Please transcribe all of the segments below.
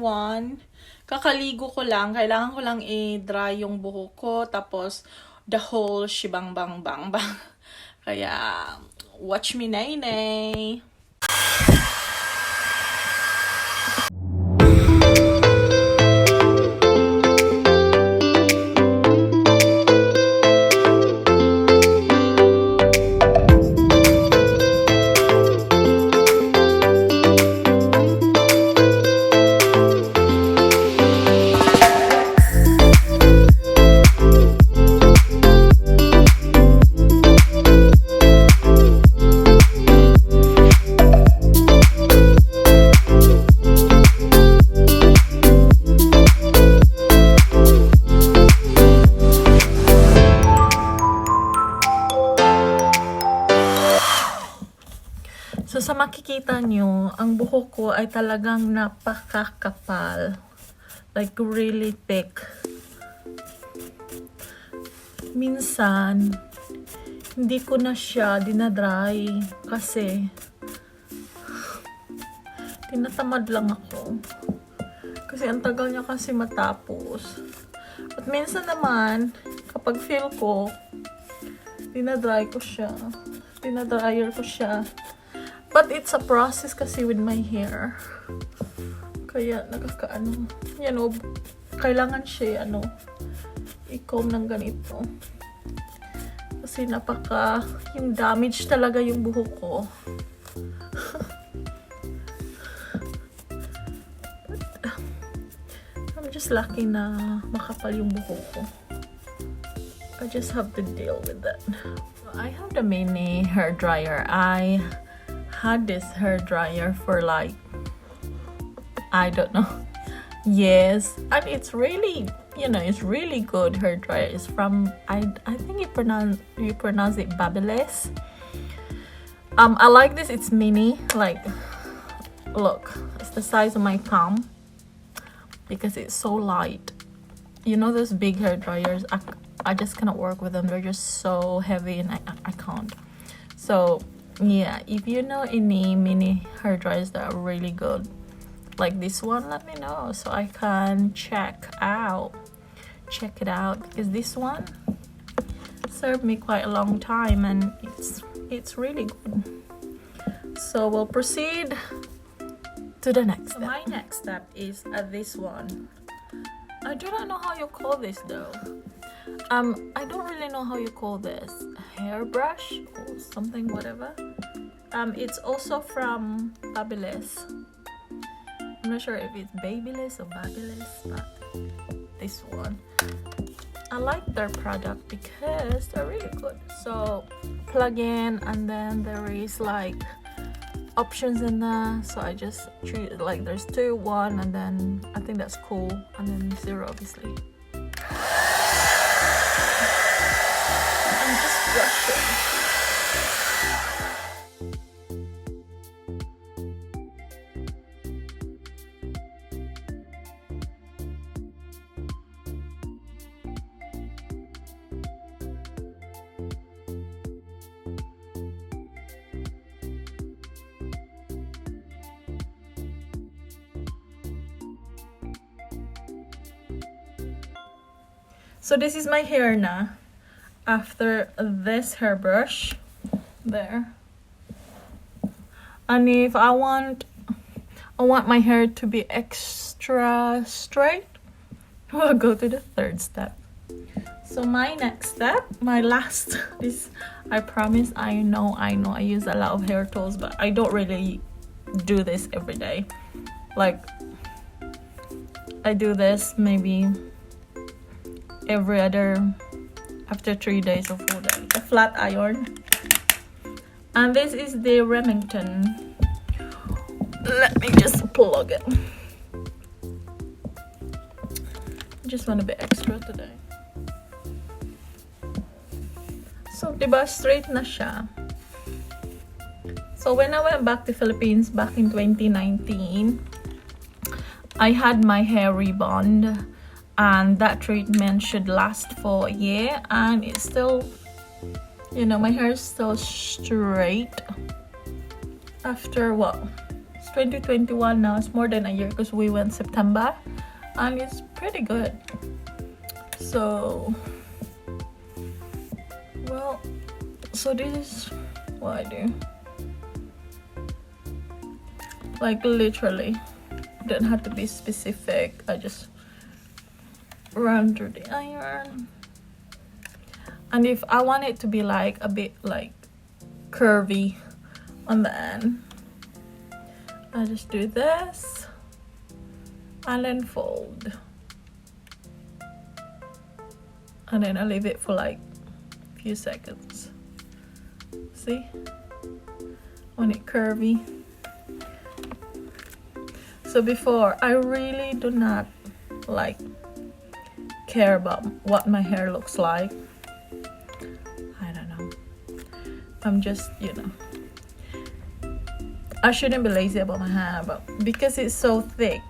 everyone. Kakaligo ko lang. Kailangan ko lang i-dry yung buhok ko. Tapos, the whole shibang bang bang bang. Kaya, watch me nay nay. So, sa makikita nyo, ang buhok ko ay talagang napakakapal. Like, really thick. Minsan, hindi ko na siya dinadry kasi tinatamad lang ako. Kasi ang tagal niya kasi matapos. At minsan naman, kapag feel ko, dinadryer ko siya. But it's a process kasi with my hair. Kaya nakakaano. Yan o, kailangan siya i-comb ng ganito. Kasi yung damage talaga yung buhok ko. But, I'm just lucky na makapal yung buhok ko. I just have to deal with that. I have the mini hair dryer. I had this hair dryer for like, I don't know, yes, and it's really, it's really good hair dryer. It's from, I think you pronounce it Babyliss. I like this. It's mini, like, look, it's the size of my palm because it's so light. You know those big hair dryers, I just cannot work with them. They're just so heavy and I can't. So yeah, if you know any mini hair dryers that are really good like this one, let me know so I can check it out, because this one served me quite a long time and it's really good. So we'll proceed to the next step. My next step is this one. I do not know how you call this though. I don't really know how you call this, hairbrush or something, whatever. It's also from Babyliss. I'm not sure if it's Babyliss or Babyliss, but this one. I like their product because they're really good. So plug in, and then there is like options in there. So I just choose, like, there's 2, 1, and then I think that's cool, and then 0 obviously. So this is my hair now after this hairbrush there. And if I want my hair to be extra straight, we'll go to the 3rd step. So my next step, my last, this, I promise, I know I use a lot of hair tools, but I don't really do this every day. Like, I do this maybe after 3 days or 4 days. A flat iron. And this is the Remington. Let me just plug it. I just want to be extra today. So, diba, straight na siya. So, when I went back to Philippines back in 2019, I had my hair rebond. And that treatment should last for a year, and it's still, my hair is still straight after what, It's 2021 now. It's more than a year because we went September, and it's pretty good. So, well, so this is what I do. Like literally, don't have to be specific. I just run through the iron. And if I want it to be like a bit like curvy on the end, I just do this and then fold. And then I leave it for like a few seconds. See? Want it curvy. So before, I really do not like care about what my hair looks like. I don't know. I'm just, you know, I shouldn't be lazy about my hair, but because it's so thick,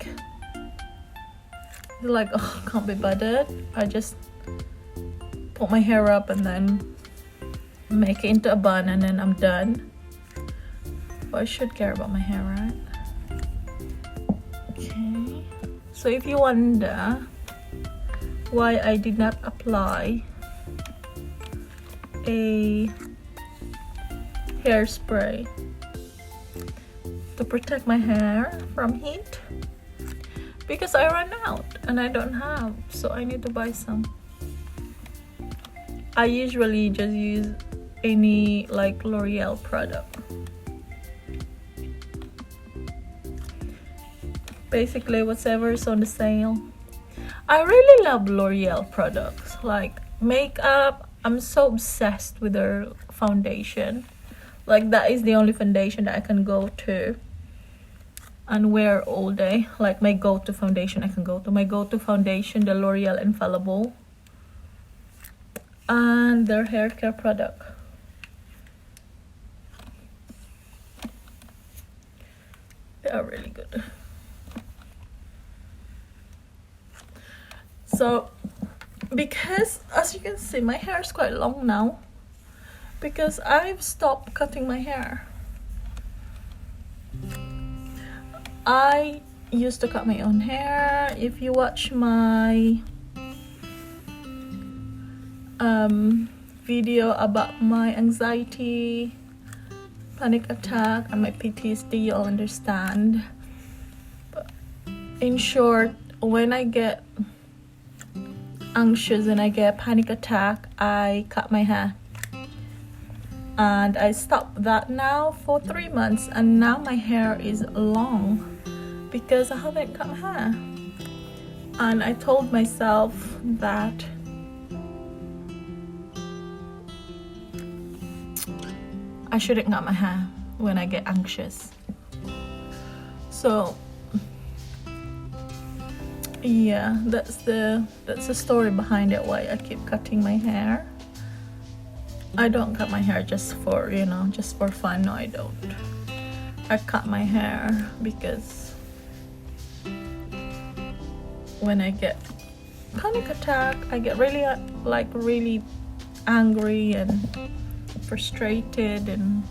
it's like, oh, can't be bothered. I just put my hair up and then make it into a bun and then I'm done. But I should care about my hair, right? Okay. So if you wonder why I did not apply a hairspray to protect my hair from heat, because I ran out and I don't have, so I need to buy some. I usually just use any like L'Oreal product. Basically whatever is on the sale. I really love L'Oreal products, like makeup. I'm so obsessed with their foundation. Like that is the only foundation that I can go to and wear all day. Like my go-to foundation I can go to. My go-to foundation, the L'Oreal Infallible, and their hair care product. They are really good. So, because as you can see, my hair is quite long now because I've stopped cutting my hair. I used to cut my own hair. If you watch my video about my anxiety, panic attack, and my PTSD, you'll understand. But in short, when I get anxious and I get a panic attack, I cut my hair. And I stopped that now for 3 months, and now my hair is long because I haven't cut my hair. And I told myself that I shouldn't cut my hair when I get anxious. So yeah, that's the story behind it, why I keep cutting my hair. I don't cut my hair just for, you know, just for fun. No, I don't. I cut my hair because when I get panic attack, I get really really angry and frustrated, and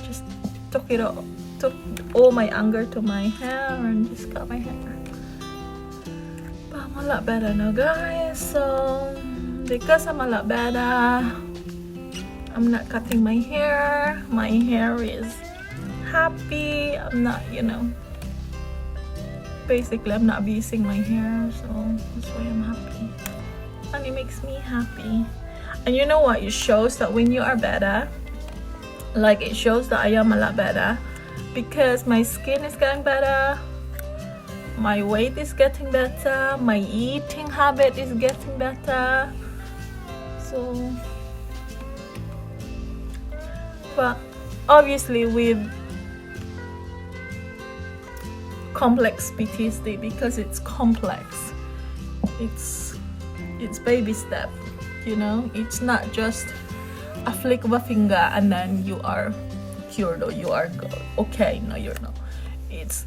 just took all my anger to my hair and just cut my hair. But I'm a lot better now, guys. So because I'm a lot better, I'm not cutting my hair. My hair is happy. I'm not, you know, basically I'm not abusing my hair, so that's why I'm happy. And it makes me happy. And you know what? It shows that when you are better, like it shows that I am a lot better because my skin is getting better, my weight is getting better, my eating habit is getting better. So, but obviously with Complex-Ptsd, because it's complex, it's baby step, you know. It's not just a flick of a finger and then you are cured or you are okay. No, you're not. It's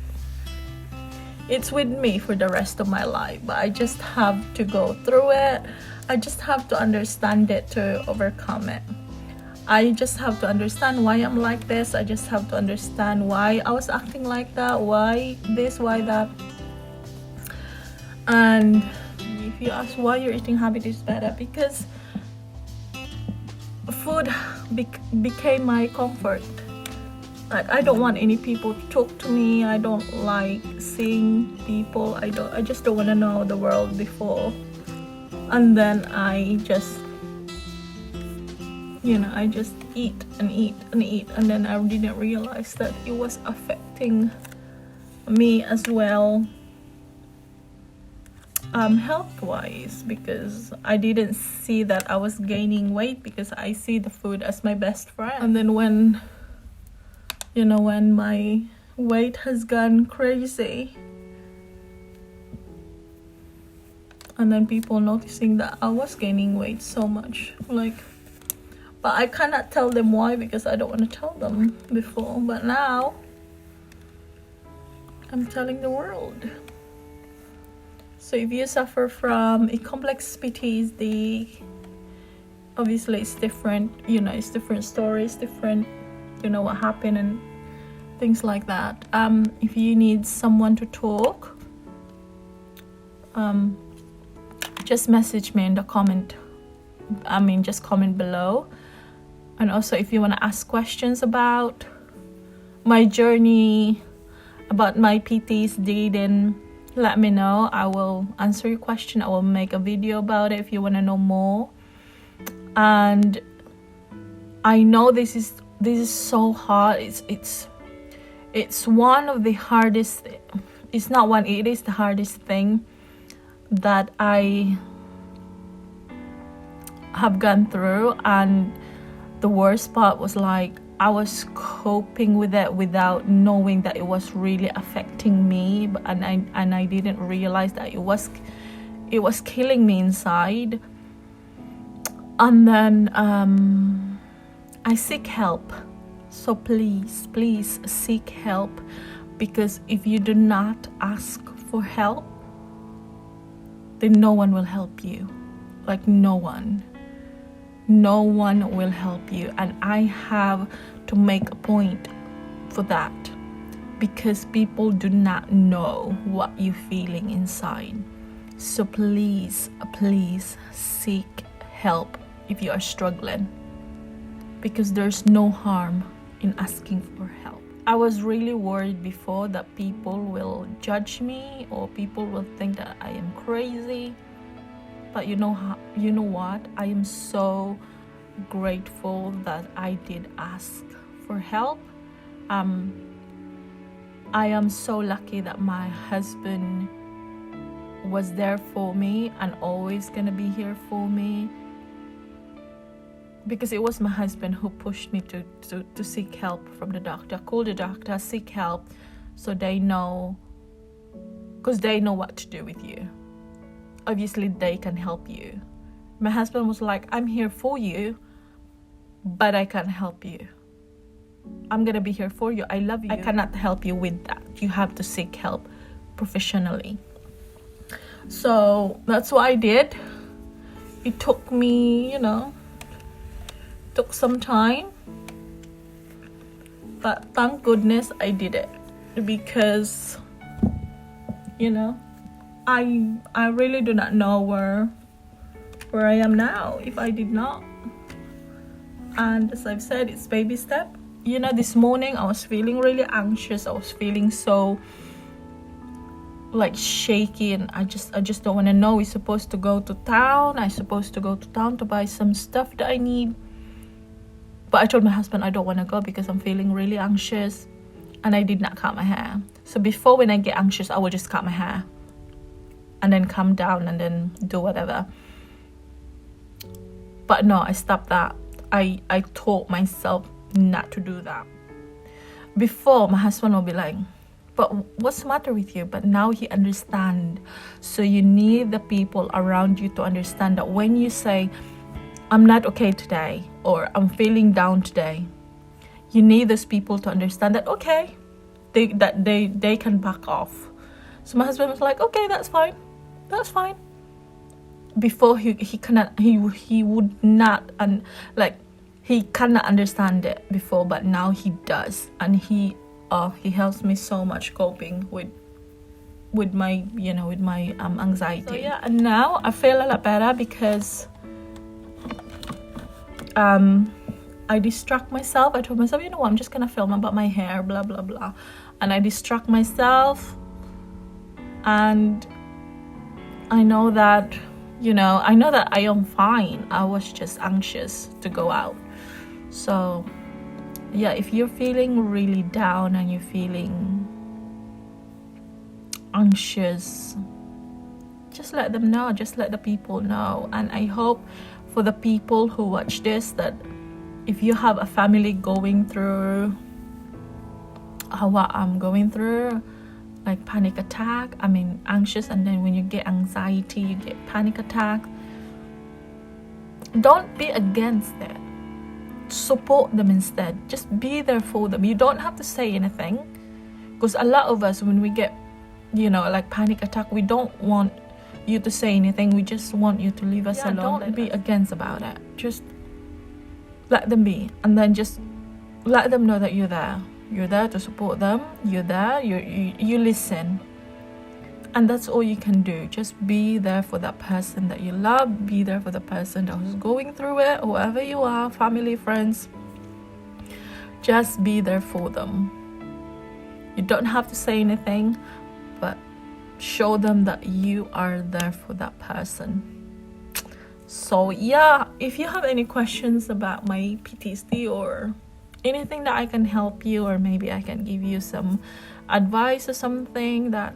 with me for the rest of my life, but I just have to go through it. I just have to understand it to overcome it. I just have to understand why I'm like this. I just have to understand why I was acting like that, why this, why that. And if you ask why your eating habit is better, because food became my comfort. I don't want any people to talk to me. I don't like seeing people. I just don't want to know the world before. And then I just, I just eat and eat and eat, and then I didn't realize that it was affecting me as well, health-wise, because I didn't see that I was gaining weight because I see the food as my best friend. And then when my weight has gone crazy, and then people noticing that I was gaining weight so much, but I cannot tell them why because I don't want to tell them before. But now I'm telling the world. So if you suffer from a Complex-Ptsd, obviously it's different, it's different stories, different, what happened and things like that. If you need someone to talk, just message me in the comment. Just comment below. And also if you want to ask questions about my journey, about my PTSD, then let me know. I will answer your question. I will make a video about it if you want to know more. And I know this is so hard. It's one of the hardest, it is the hardest thing that I have gone through. And the worst part was I was coping with it without knowing that it was really affecting me, and I didn't realize that it was killing me inside. And then I seek help. So please seek help, because if you do not ask for help, then no one will help you. No one will help you. And I have to make a point for that, because people do not know what you're feeling inside. So please seek help if you are struggling, because there's no harm in asking for help. I was really worried before that people will judge me or people will think that I am crazy. But you know what? I am so grateful that I did ask for help. I am so lucky that my husband was there for me and always gonna be here for me, because it was my husband who pushed me to seek help from the doctor. Call the doctor, seek help, so they know, because they know what to do with you. Obviously they can help you. My husband was like, I'm here for you, but I can't help you. I'm gonna be here for you. I love you. I cannot help you with that. You have to seek help professionally. So that's what I did. It took me, took some time, but thank goodness I did it, because I really do not know where I am now if I did not. And as I've said, it's baby step. This morning I was feeling really anxious. I was feeling so shaky, and I just don't want to know. We're supposed to go to town. I'm supposed to go to town to buy some stuff that I need. But I told my husband I don't want to go because I'm feeling really anxious, and I did not cut my hair. So before, when I get anxious, I will just cut my hair and then calm down and then do whatever. But no, I stopped that. I taught myself not to do that. Before, my husband will be like, but what's the matter with you? But now he understands. So you need the people around you to understand that when you say, I'm not okay today, or I'm feeling down today, you need those people to understand that, okay, they can back off. So my husband was like, okay, that's fine. Before he would not, and he cannot understand it before, but now he does, and he helps me so much coping with my anxiety. So yeah, and now I feel a lot better because I distract myself. I told myself, you know what, I'm just gonna film about my hair, blah blah blah, and I distract myself, and I know that I am fine. I was just anxious to go out. So yeah, if you're feeling really down and you're feeling anxious, just let them know, just let the people know. And I hope for the people who watch this that if you have a family going through what I'm going through, like panic attack, anxious, and then when you get anxiety, you get panic attack, don't be against it. Support them instead. Just be there for them. You don't have to say anything, because a lot of us, when we get like panic attack, we don't want you to say anything. We just want you to leave us alone. Don't be against about it. Just let them be, and then just let them know that you're there. You're there to support them. You're there. You listen, and that's all you can do. Just be there for that person that you love. Be there for the person that who's going through it, whoever you are, family, friends. Just be there for them. You don't have to say anything, but show them that you are there for that person. So yeah, if you have any questions about my PTSD or anything that I can help you, or maybe I can give you some advice or something that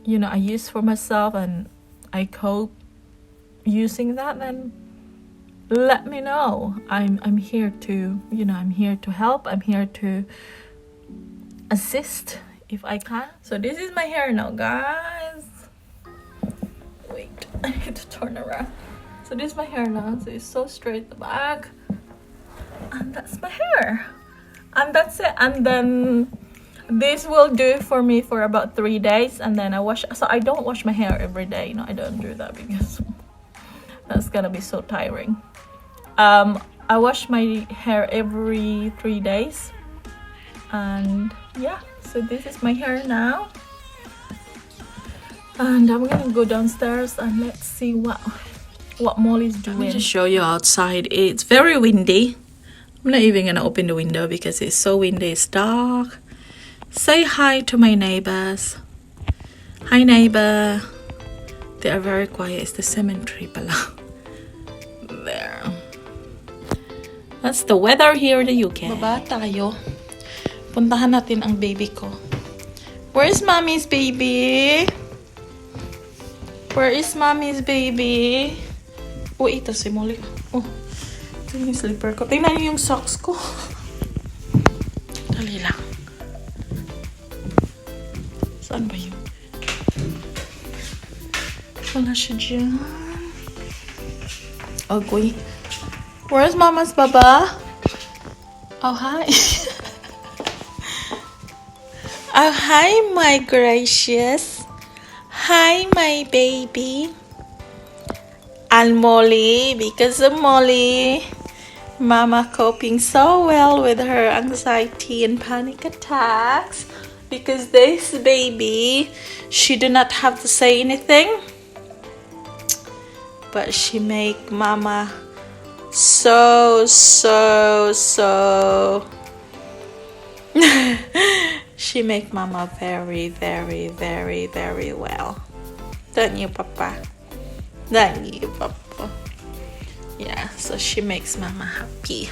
I use for myself and I cope using that, then let me know. I'm here to I'm here to help. I'm here to assist if I can. So this is my hair now, guys. Wait, I need to turn around. So this is my hair now. So it's so straight at the back, and that's my hair, and that's it. And then this will do for me for about 3 days, and then I wash. So I don't wash my hair every day. I don't do that because that's gonna be so tiring. I wash my hair every 3 days, and yeah. So this is my hair now, and I'm gonna go downstairs and let's see what Molly's doing. Let me just show you outside. It's very windy. I'm not even gonna open the window because it's so windy. It's dark. Say hi to my neighbors. Hi, neighbor. They are very quiet. It's the cemetery pala. There. That's the weather here in the UK. Baba tayo. Puntahan natin ang baby ko. Where's mommy's baby? Where is mommy's baby? Oh, ito si Molly. Oh, ito yung slipper ko. Tingnan niyo yung socks ko. Dali lang. Saan ba yun? Wala siya dyan. Ugly. Where's mama's baba? Oh, hi. Oh, hi, my gracious. Hi, my baby. And Molly, because of Molly, Mama coping so well with her anxiety and panic attacks. Because this baby, she do not have to say anything, but she make Mama so she make Mama very, very, very, very well. Don't you, Papa? Don't you, Papa? Yeah, so she makes Mama happy.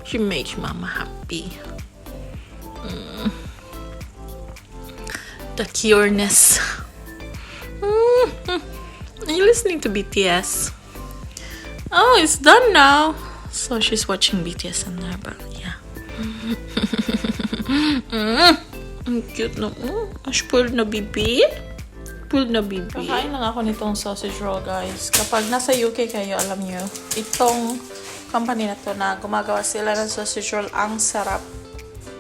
She makes Mama happy. The cureness. Are you listening to BTS? Oh, it's done now. So she's watching BTS in there, but yeah. Cute na. Spoiled na bibi. Spoiled na bibi. Kakain lang ako nitong sausage roll, guys. Kapag nasa UK kayo, alam nyo, itong company na to na gumagawa sila ng sausage roll, ang sarap.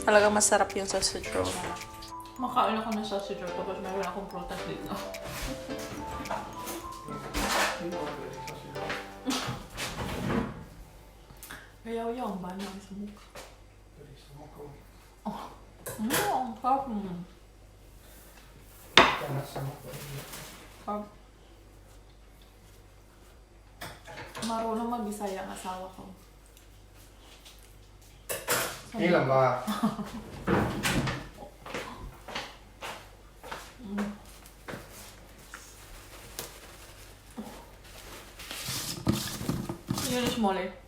Talagang masarap yung sausage roll. Makain ako ng sausage roll tapos meron akong prutas dito. Sayang, banang sa mukha. Oh, ang sarap mo. Sarap. Marunong mag-Bisaya ang asawa ko. Ilan ba? Yun is mole.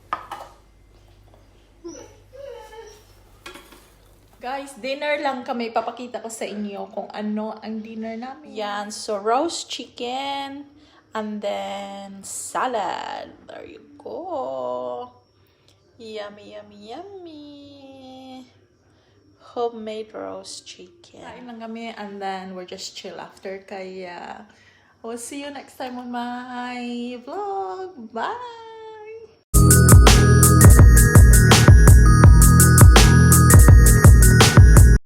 Guys, dinner lang kami. Papakita ko sa inyo kung ano ang dinner namin. Yan, so roast chicken and then salad. There you go. Yummy, yummy, yummy. Homemade roast chicken. Kain lang kami and then we're just chill after. Kaya I will see you next time on my vlog. Bye!